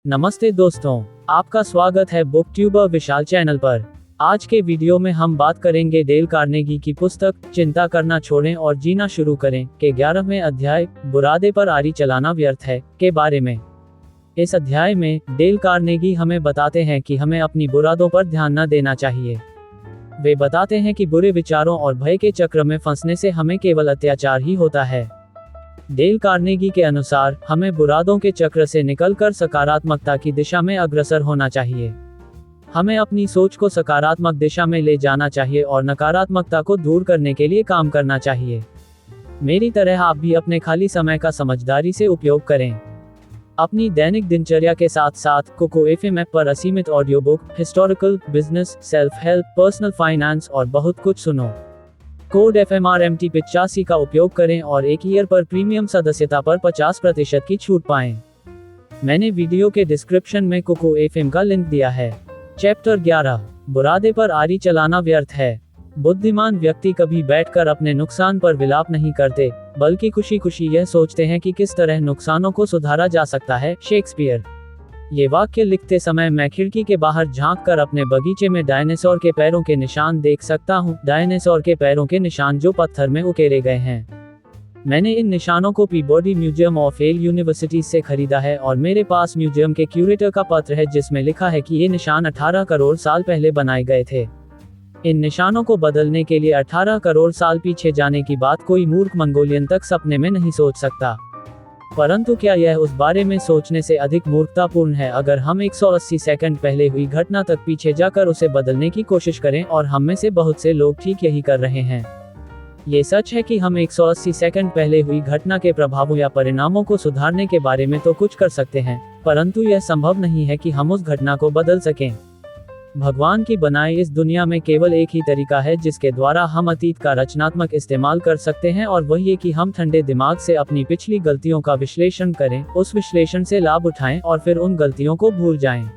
नमस्ते दोस्तों, आपका स्वागत है बुक ट्यूबर विशाल चैनल पर। आज के वीडियो में हम बात करेंगे डेल कार्नेगी की पुस्तक चिंता करना छोड़ें और जीना शुरू करें के 11वें अध्याय बुरादे पर आरी चलाना व्यर्थ है के बारे में। इस अध्याय में डेल कार्नेगी हमें बताते हैं कि हमें अपनी बुरादों पर ध्यान न देना चाहिए। वे बताते हैं कि बुरे विचारों और भय के चक्र में फंसने से हमें केवल अत्याचार ही होता है। डेल कार्नेगी के अनुसार हमें बुरादों के चक्र से निकलकर सकारात्मकता की दिशा में अग्रसर होना चाहिए। हमें अपनी सोच को सकारात्मक दिशा में ले जाना चाहिए और नकारात्मकता को दूर करने के लिए काम करना चाहिए। मेरी तरह आप भी अपने खाली समय का समझदारी से उपयोग करें। अपनी दैनिक दिनचर्या के साथ साथ कोको एफएम ऐप पर असीमित audio book, historical, business, self help, personal finance और बहुत कुछ सुनो। कोड FMRMT 85 का उपयोग करें और एक ईयर पर प्रीमियम सदस्यता पर 50% की छूट पाएं। मैंने वीडियो के डिस्क्रिप्शन में कोको एफएम का लिंक दिया है। चैप्टर 11 बुरादे पर आरी चलाना व्यर्थ है। बुद्धिमान व्यक्ति कभी बैठकर अपने नुकसान पर विलाप नहीं करते, बल्कि खुशी खुशी यह सोचते हैं कि किस तरह नुकसानों को सुधारा जा सकता है। शेक्सपियर। ये वाक्य लिखते समय मैं खिड़की के बाहर झांककर अपने बगीचे में डायनासोर के पैरों के निशान देख सकता हूँ। डायनासोर के पैरों के निशान जो पत्थर में उकेरे गए हैं। मैंने इन निशानों को Peabody museum of Yale university से खरीदा है और मेरे पास म्यूजियम के क्यूरेटर का पत्र है जिसमें लिखा है कि ये निशान 18 करोड़ साल पहले बनाए गए थे। इन निशानों को बदलने के लिए 18 करोड़ साल पीछे जाने की बात कोई मूर्ख मंगोलियन तक सपने में नहीं सोच सकता। परंतु क्या यह उस बारे में सोचने से अधिक मूर्खतापूर्ण है अगर हम 180 सेकंड पहले हुई घटना तक पीछे जाकर उसे बदलने की कोशिश करें, और हम में से बहुत से लोग ठीक यही कर रहे हैं। ये सच है कि हम 180 सेकंड पहले हुई घटना के प्रभावों या परिणामों को सुधारने के बारे में तो कुछ कर सकते हैं, परंतु यह संभव नहीं है कि हम उस घटना को बदल सकें। भगवान की बनाई इस दुनिया में केवल एक ही तरीका है जिसके द्वारा हम अतीत का रचनात्मक इस्तेमाल कर सकते हैं, और वह ये कि हम ठंडे दिमाग से अपनी पिछली गलतियों का विश्लेषण करें, उस विश्लेषण से लाभ उठाएं और फिर उन गलतियों को भूल जाएं।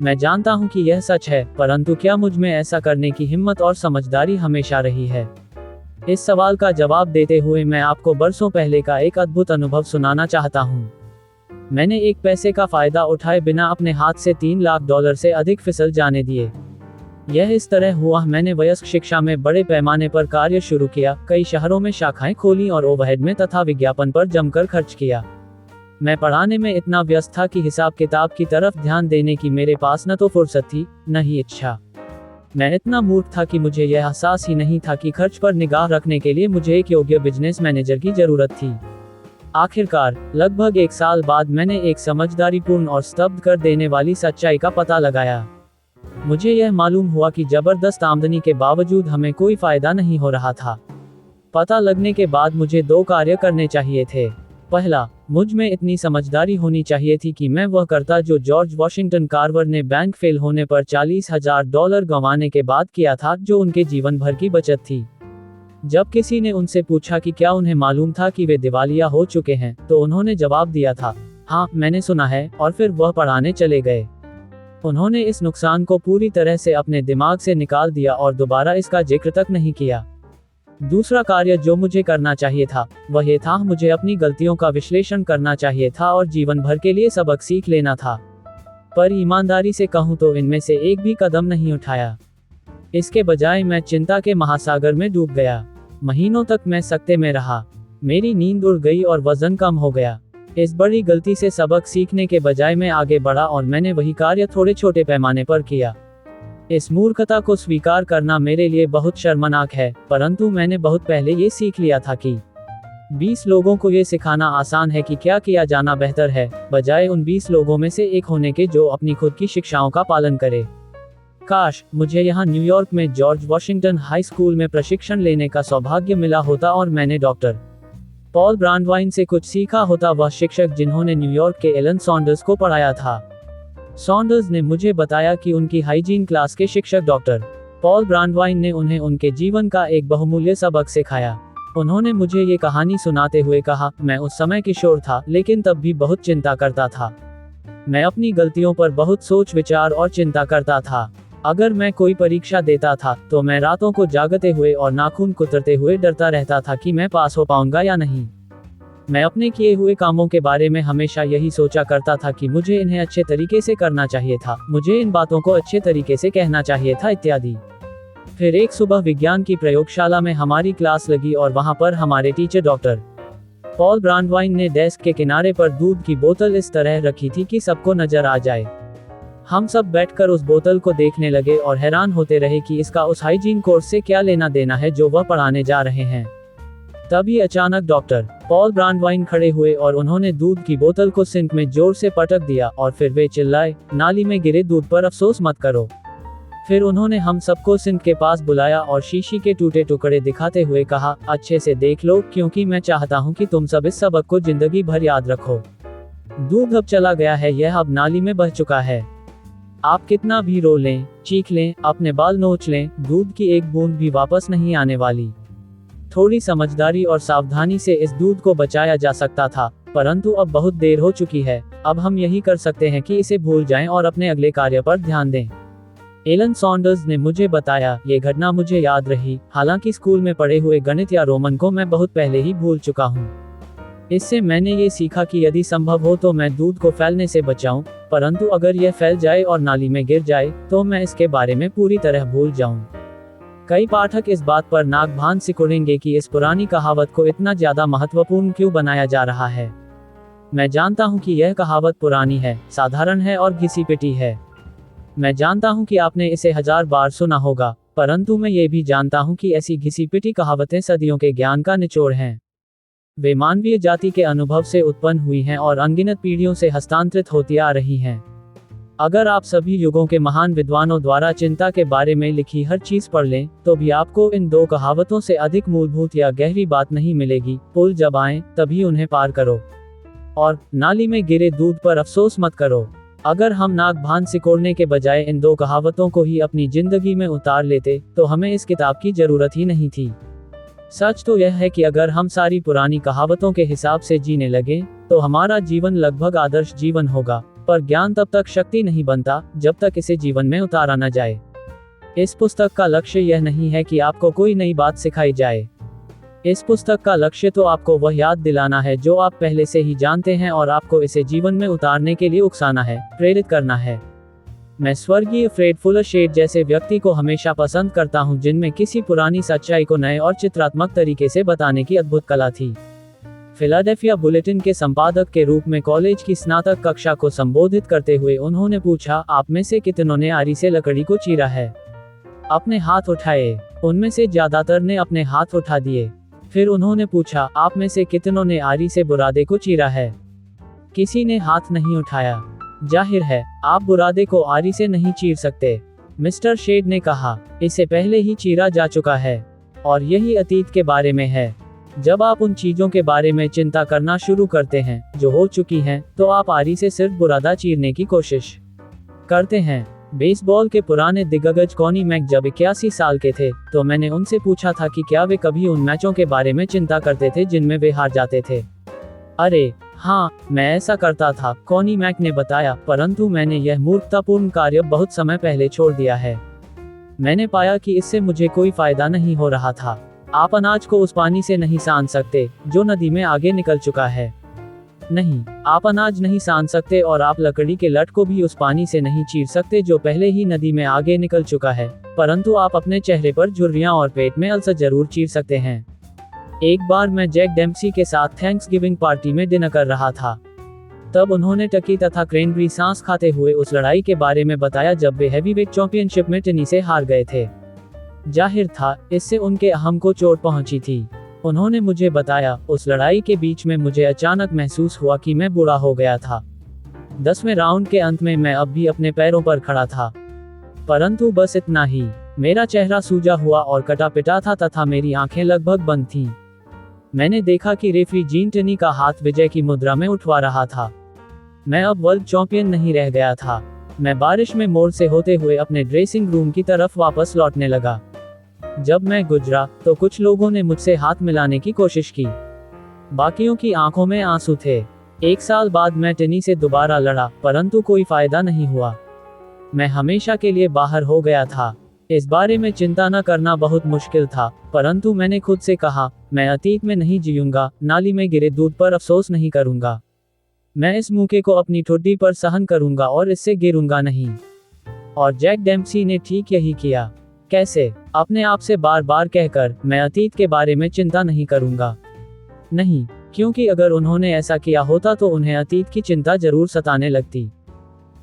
मैं जानता हूं कि यह सच है, परंतु क्या मुझ में ऐसा करने की हिम्मत और समझदारी हमेशा रही है? इस सवाल का जवाब देते हुए मैं आपको बरसों पहले का एक अद्भुत अनुभव सुनाना चाहता हूँ। मैंने एक पैसे का फायदा उठाए बिना अपने हाथ से $3 लाख से अधिक फिसल जाने दिए। यह इस तरह हुआ, मैंने वयस्क शिक्षा में बड़े पैमाने पर कार्य शुरू किया, कई शहरों में शाखाएं खोली और ओवरहेड में तथा विज्ञापन पर जमकर खर्च किया। मैं पढ़ाने में इतना व्यस्त था कि हिसाब किताब की तरफ ध्यान देने की मेरे पास न तो फुर्सत थी, न ही इच्छा। मैं इतना मूर्ख था कि मुझे यह एहसास ही नहीं था कि खर्च पर निगाह रखने के लिए मुझे एक योग्य बिजनेस मैनेजर की जरूरत थी। आखिरकार लगभग 1 साल बाद मैंने एक समझदारीपूर्ण और स्तब्ध कर देने वाली सच्चाई का पता लगाया। मुझे यह मालूम हुआ कि जबरदस्त आमदनी के बावजूद हमें कोई फायदा नहीं हो रहा था। पता लगने के बाद मुझे 2 कार्य करने चाहिए थे। पहला, मुझ में इतनी समझदारी होनी चाहिए थी कि मैं वह करता जो जॉर्ज वॉशिंगटन कार्वर ने बैंक फेल होने पर $40,000 गंवाने के बाद किया था, जो उनके जीवन भर की बचत थी। जब किसी ने उनसे पूछा कि क्या उन्हें मालूम था कि वे दिवालिया हो चुके हैं, तो उन्होंने जवाब दिया था, हाँ मैंने सुना है, और फिर वह पढ़ाने चले गए। उन्होंने इस नुकसान को पूरी तरह से अपने दिमाग से निकाल दिया और दोबारा इसका जिक्र तक नहीं किया। दूसरा कार्य जो मुझे करना चाहिए था वह ये था, मुझे अपनी गलतियों का विश्लेषण करना चाहिए था और जीवन भर के लिए सबक सीख लेना था। पर ईमानदारी से कहूँ तो इनमें से एक भी कदम नहीं उठाया। इसके बजाय मैं चिंता के महासागर में डूब गया। महीनों तक मैं सकते में रहा। मेरी नींद उड़ गई और वजन कम हो गया। इस बड़ी गलती से सबक सीखने के बजाय मैं आगे बढ़ा और मैंने वही कार्य थोड़े छोटे पैमाने पर किया। इस मूर्खता को स्वीकार करना मेरे लिए बहुत शर्मनाक है, परंतु मैंने बहुत पहले ये सीख लिया था कि 20 लोगों को ये सिखाना आसान है कि क्या किया जाना बेहतर है, बजाय उन 20 लोगों में से एक होने के जो अपनी खुद की शिक्षाओं का पालन करे। काश मुझे यहाँ न्यूयॉर्क में जॉर्ज वॉशिंगटन हाई स्कूल में प्रशिक्षण लेने का सौभाग्य मिला होता और मैंने डॉक्टर पॉल ब्रांडवाइन से कुछ सीखा होता, वह शिक्षक जिन्होंने न्यूयॉर्क के एलन सॉन्डर्स को पढ़ाया था। सॉन्डर्स ने मुझे बताया कि उनकी हाइजीन क्लास के शिक्षक डॉक्टर पॉल ब्रांडवाइन ने उन्हें उनके जीवन का एक बहुमूल्य सबक सिखाया। उन्होंने मुझे ये कहानी सुनाते हुए कहा, मैं उस समय किशोर था लेकिन तब भी बहुत चिंता करता था। मैं अपनी गलतियों पर बहुत सोच विचार और चिंता करता था। अगर मैं कोई परीक्षा देता था तो मैं रातों को जागते हुए और नाखून कुतरते हुए डरता रहता था कि मैं पास हो पाऊंगा या नहीं। मैं अपने किए हुए कामों के बारे में हमेशा यही सोचा करता था कि मुझे इन्हें अच्छे तरीके से करना चाहिए था, मुझे इन बातों को अच्छे तरीके से कहना चाहिए था इत्यादि। फिर एक सुबह विज्ञान की प्रयोगशाला में हमारी क्लास लगी और वहां पर हमारे टीचर डॉक्टर पॉल ब्रांडवाइन ने डेस्क के किनारे पर दूध की बोतल इस तरह रखी थी कि सबको नजर आ जाए। हम सब बैठकर उस बोतल को देखने लगे और हैरान होते रहे कि इसका उस हाइजीन कोर्स से क्या लेना देना है जो वह पढ़ाने जा रहे हैं। तभी अचानक डॉक्टर पॉल ब्रांडवाइन खड़े हुए और उन्होंने दूध की बोतल को सिंक में जोर से पटक दिया और फिर वे चिल्लाए, नाली में गिरे दूध पर अफसोस मत करो। फिर उन्होंने हम सबको सिंक के पास बुलाया और शीशी के टूटे टुकड़े दिखाते हुए कहा, अच्छे से देख लो क्योंकि मैं चाहता हूं कि तुम सब इस सबक को जिंदगी भर याद रखो। दूध अब चला गया है, यह अब नाली में बह चुका है। आप कितना भी रो लें, चीख लें, अपने बाल नोच लें, दूध की एक बूंद भी वापस नहीं आने वाली। थोड़ी समझदारी और सावधानी से इस दूध को बचाया जा सकता था, परंतु अब बहुत देर हो चुकी है। अब हम यही कर सकते हैं कि इसे भूल जाएं और अपने अगले कार्य पर ध्यान दें। एलन सॉन्डर्स ने मुझे बताया, ये घटना मुझे याद रही, हालांकि स्कूल में पढ़े हुए गणित या रोमन को मैं बहुत पहले ही भूल चुका हूँ। इससे मैंने ये सीखा कि यदि संभव हो तो मैं दूध को फैलने से बचाऊं, परंतु अगर यह फैल जाए और नाली में गिर जाए तो मैं इसके बारे में पूरी तरह भूल जाऊं। कई पाठक इस बात पर नाक भान सिकुड़ेंगे कि इस पुरानी कहावत को इतना ज्यादा महत्वपूर्ण क्यों बनाया जा रहा है। मैं जानता हूं कि यह कहावत पुरानी है, साधारण है और घिसी पिटी है। मैं जानता हूं कि आपने इसे 1000 बार सुना होगा, परंतु मैं ये भी जानता हूं कि ऐसी घिसी पिटी कहावतें सदियों के ज्ञान का निचोड़ हैं। वे मानवीय जाति के अनुभव से उत्पन्न हुई हैं और अनगिनत पीढ़ियों से हस्तांतरित होती आ रही हैं। अगर आप सभी युगों के महान विद्वानों द्वारा चिंता के बारे में लिखी हर चीज पढ़ लें, तो भी आपको इन दो कहावतों से अधिक मूलभूत या गहरी बात नहीं मिलेगी। पुल जब आए तभी उन्हें पार करो और नाली में गिरे दूध पर अफसोस मत करो। अगर हम नाक भान सिकोड़ने के बजाय इन दो कहावतों को ही अपनी जिंदगी में उतार लेते तो हमें इस किताब की जरूरत ही नहीं थी। सच तो यह है कि अगर हम सारी पुरानी कहावतों के हिसाब से जीने लगे तो हमारा जीवन लगभग आदर्श जीवन होगा, पर ज्ञान तब तक शक्ति नहीं बनता जब तक इसे जीवन में उतारा न जाए। इस पुस्तक का लक्ष्य यह नहीं है कि आपको कोई नई बात सिखाई जाए। इस पुस्तक का लक्ष्य तो आपको वह याद दिलाना है जो आप पहले से ही जानते हैं और आपको इसे जीवन में उतारने के लिए उकसाना है, प्रेरित करना है। मैं स्वर्गीय फ्रेड फुलर शेड जैसे व्यक्ति को हमेशा पसंद करता हूं, जिनमें किसी पुरानी सच्चाई को नए और चित्रात्मक तरीके से बताने की अद्भुत कला थी। फिलाडेल्फिया बुलेटिन के संपादक के रूप में कॉलेज की स्नातक कक्षा को संबोधित करते हुए उन्होंने पूछा, आप में से कितनों ने आरी से लकड़ी को चीरा है? अपने हाथ उठाए। उनमें से ज्यादातर ने अपने हाथ उठा दिए। फिर उन्होंने पूछा, आप में से कितनों ने आरी से बुरादे को चीरा है? किसी ने हाथ नहीं उठाया। जाहिर है, आप बुरादे को आरी से नहीं चीर सकते, मिस्टर शेड ने कहा। इसे पहले ही चीरा जा चुका है और यही अतीत के बारे में है। जब आप उन चीजों के बारे में चिंता करना शुरू करते हैं जो हो चुकी हैं, तो आप आरी से सिर्फ बुरादा चीरने की कोशिश करते हैं। बेसबॉल के पुराने दिग्गज कॉनी मैक जब 81 साल के थे तो मैंने उनसे पूछा था कि क्या वे कभी उन मैचों के बारे में चिंता करते थे जिनमें वे हार जाते थे। अरे हाँ, मैं ऐसा करता था, कॉनी मैक ने बताया, परंतु मैंने यह मूर्खतापूर्ण कार्य बहुत समय पहले छोड़ दिया है। मैंने पाया कि इससे मुझे कोई फायदा नहीं हो रहा था। आप अनाज को उस पानी से नहीं सान सकते जो नदी में आगे निकल चुका है। नहीं, आप अनाज नहीं सान सकते और आप लकड़ी के लट को भी उस पानी से नहीं चीर सकते जो पहले ही नदी में आगे निकल चुका है, परंतु आप अपने चेहरे पर झुर्रियां और पेट में अल्सर जरूर चीर सकते हैं। एक बार मैं जैक डेम्पसी के साथ थैंक्सगिविंग पार्टी में डिनर कर रहा था। तब उन्होंने टर्की तथा क्रैनबेरी सांस खाते हुए उस लड़ाई के बारे में बताया जब वे हैवीवेट चैंपियनशिप में टेनी से हार गए थे। जाहिर था, इससे उनके अहम को चोट पहुंची थी। उन्होंने मुझे बताया, उस लड़ाई के बीच में मुझे अचानक महसूस हुआ कि मैं बूढ़ा हो गया था। 10वें राउंड के अंत में मैं अब भी अपने पैरों पर खड़ा था, परंतु बस इतना ही। मेरा चेहरा सूजा हुआ और कटा पिटा था तथा मेरी आंखें लगभग बंद थीं। मैंने देखा कि रेफरी जीन टेनी का हाथ विजय की मुद्रा में उठवा रहा था। मैं अब वर्ल्ड चैंपियन नहीं रह गया था। मैं बारिश में मोड़ से होते हुए अपने ड्रेसिंग रूम की तरफ वापस लौटने लगा। जब मैं गुजरा तो कुछ लोगों ने मुझसे हाथ मिलाने की कोशिश की। बाकियों की आंखों में आंसू थे। 1 साल बाद मैं टेनी से दोबारा लड़ा, परंतु कोई फायदा नहीं हुआ। मैं हमेशा के लिए बाहर हो गया था। इस बारे में चिंता न करना बहुत मुश्किल था, परंतु मैंने खुद से कहा, मैं अतीत में नहीं जीऊंगा, नाली में गिरे दूध पर अफसोस नहीं करूंगा। मैं इस मौके को अपनी ठुड्डी पर सहन करूंगा और इससे गिरूंगा नहीं। और जैक डेम्पसी ने ठीक यही किया। कैसे? अपने आप से बार बार कहकर, मैं अतीत के बारे में चिंता नहीं करूंगा। नहीं, क्योंकि अगर उन्होंने ऐसा किया होता तो उन्हें अतीत की चिंता जरूर सताने लगती।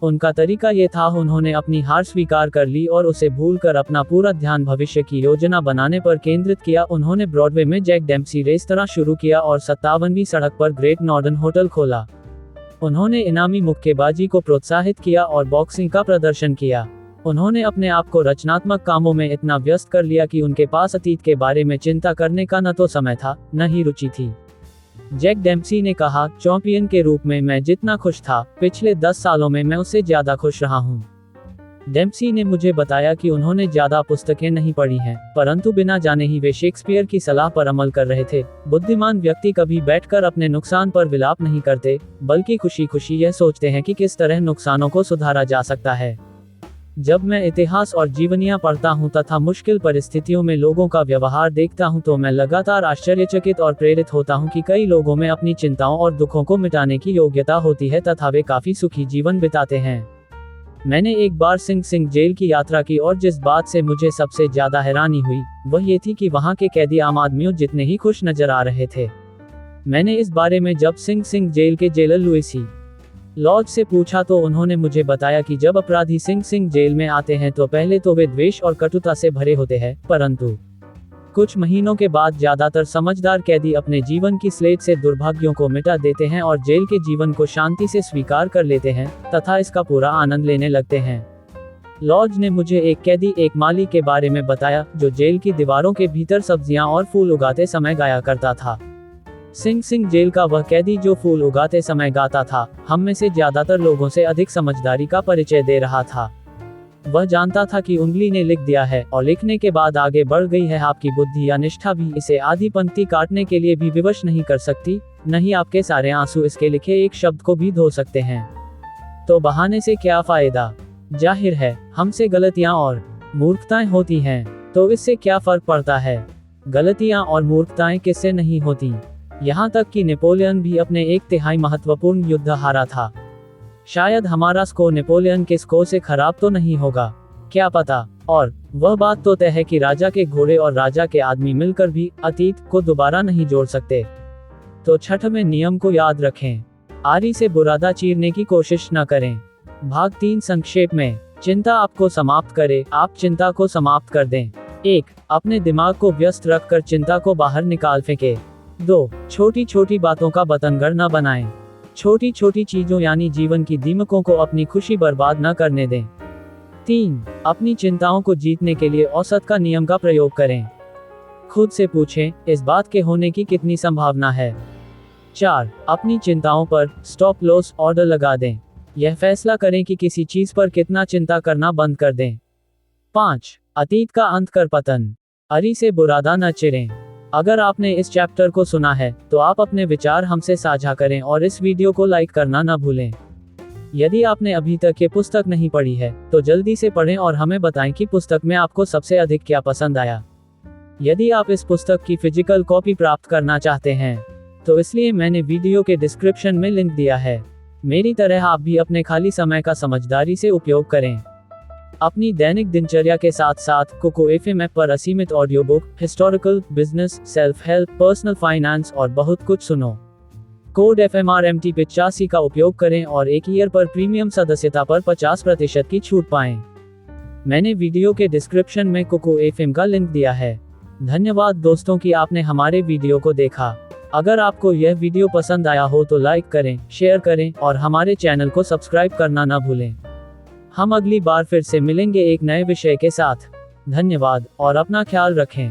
उनका तरीका ये था, उन्होंने अपनी हार स्वीकार कर ली और उसे भूलकर अपना पूरा ध्यान भविष्य की योजना बनाने पर केंद्रित किया। उन्होंने ब्रॉडवे में जैक डेम्पसी रेस्तरां शुरू किया और 57वीं सड़क पर ग्रेट नॉर्दर्न होटल खोला। उन्होंने इनामी मुक्केबाजी को प्रोत्साहित किया और बॉक्सिंग का प्रदर्शन किया। उन्होंने अपने आप को रचनात्मक कामों में इतना व्यस्त कर लिया कि उनके पास अतीत के बारे में चिंता करने का न तो समय था, न ही रुचि थी। जैक डेम्पसी ने कहा, चैंपियन के रूप में मैं जितना खुश था, पिछले 10 सालों में मैं उससे ज्यादा खुश रहा हूँ। डेम्पसी ने मुझे बताया कि उन्होंने ज्यादा पुस्तकें नहीं पढ़ी हैं, परंतु बिना जाने ही वे शेक्सपियर की सलाह पर अमल कर रहे थे। बुद्धिमान व्यक्ति कभी बैठकर अपने नुकसान पर विलाप नहीं करते, बल्कि खुशी खुशी यह सोचते हैं कि किस तरह नुकसानों को सुधारा जा सकता है। जब मैं इतिहास और जीवनियां पढ़ता हूं तथा मुश्किल परिस्थितियों में लोगों का व्यवहार देखता हूं तो मैं लगातार आश्चर्यचकित और प्रेरित होता हूं कि कई लोगों में अपनी चिंताओं और दुखों को मिटाने की योग्यता होती है तथा वे काफी सुखी जीवन बिताते हैं। मैंने एक बार सिंग सिंग जेल की यात्रा की और जिस बात से मुझे सबसे ज्यादा हैरानी हुई वह ये थी कि वहां के कैदी आम आदमियों जितने ही खुश नजर आ रहे थे। मैंने इस बारे में जब सिंग सिंग जेल के जेलर लुइस लॉज से पूछा तो उन्होंने मुझे बताया कि जब अपराधी सिंग सिंग जेल में आते हैं तो पहले तो वे द्वेष और कटुता से भरे होते हैं, परंतु कुछ महीनों के बाद ज्यादातर समझदार कैदी अपने जीवन की स्लेट से दुर्भाग्यों को मिटा देते हैं और जेल के जीवन को शांति से स्वीकार कर लेते हैं तथा इसका पूरा आनंद लेने लगते हैं। लॉज ने मुझे एक कैदी एक माली के बारे में बताया जो जेल की दीवारों के भीतर सब्जियां और फूल उगाते समय गाया करता था। सिंग सिंग जेल का वह कैदी जो फूल उगाते समय गाता था, हम में से ज्यादातर लोगों से अधिक समझदारी का परिचय दे रहा था। वह जानता था कि उंगली ने लिख दिया है और लिखने के बाद आगे बढ़ गई है। आपकी बुद्धि या निष्ठा भी इसे आधी पंक्ति काटने के लिए भी विवश नहीं कर सकती, नहीं आपके सारे आंसू इसके लिखे एक शब्द को भी धो सकते हैं। तो बहाने से क्या फायदा? जाहिर है हमसे गलतियां और मूर्खताएं होती हैं, तो इससे क्या फर्क पड़ता है? गलतियां और मूर्खताएं किससे नहीं होती? यहाँ तक कि नेपोलियन भी अपने 1/3 महत्वपूर्ण युद्ध हारा था। शायद हमारा स्कोर नेपोलियन के स्कोर से खराब तो नहीं होगा, क्या पता। और वह बात तो तय है कि राजा के घोड़े और राजा के आदमी मिलकर भी अतीत को दोबारा नहीं जोड़ सकते। तो 6वें नियम को याद रखें, आरी से बुरादा चीरने की कोशिश न करें। भाग 3 संक्षेप में, चिंता आपको समाप्त करे, आप चिंता को समाप्त कर दें। 1. अपने दिमाग को व्यस्त रखकर चिंता को बाहर निकाल फेंके। 2. छोटी छोटी बातों का बतंगड़ न बनाएं। छोटी छोटी चीजों यानी जीवन की दीमकों को अपनी खुशी बर्बाद न करने दें। 3. अपनी चिंताओं को जीतने के लिए औसत का नियम का प्रयोग करें। खुद से पूछें, इस बात के होने की कितनी संभावना है। 4. अपनी चिंताओं पर स्टॉप लॉस ऑर्डर लगा दें। यह फैसला करें कि किसी चीज पर कितना चिंता करना बंद कर दें। 5. अतीत का अंत कर पतन, अरी से बुरादा न चिरें। अगर आपने इस चैप्टर को सुना है तो आप अपने विचार हमसे साझा करें और इस वीडियो को लाइक करना न भूलें। यदि आपने अभी तक ये पुस्तक नहीं पढ़ी है तो जल्दी से पढ़ें और हमें बताएं कि पुस्तक में आपको सबसे अधिक क्या पसंद आया। यदि आप इस पुस्तक की फिजिकल कॉपी प्राप्त करना चाहते हैं तो इसलिए मैंने वीडियो के डिस्क्रिप्शन में लिंक दिया है। मेरी तरह आप भी अपने खाली समय का समझदारी से उपयोग करें। अपनी दैनिक दिनचर्या के साथ साथ कोको एफएम ऐप पर असीमित audio book, historical, business, self help, personal finance और बहुत कुछ सुनो। कोड FMRMT 85 का उपयोग करें और 1 ईयर पर प्रीमियम सदस्यता पर 50% की छूट पाएं। मैंने वीडियो के डिस्क्रिप्शन में कोको एफएम का लिंक दिया है। धन्यवाद दोस्तों कि आपने हमारे वीडियो को देखा। अगर आपको यह वीडियो पसंद आया हो तो लाइक करें, शेयर करें और हमारे चैनल को सब्सक्राइब करना न भूलें। हम अगली बार फिर से मिलेंगे एक नए विषय के साथ। धन्यवाद और अपना ख्याल रखें।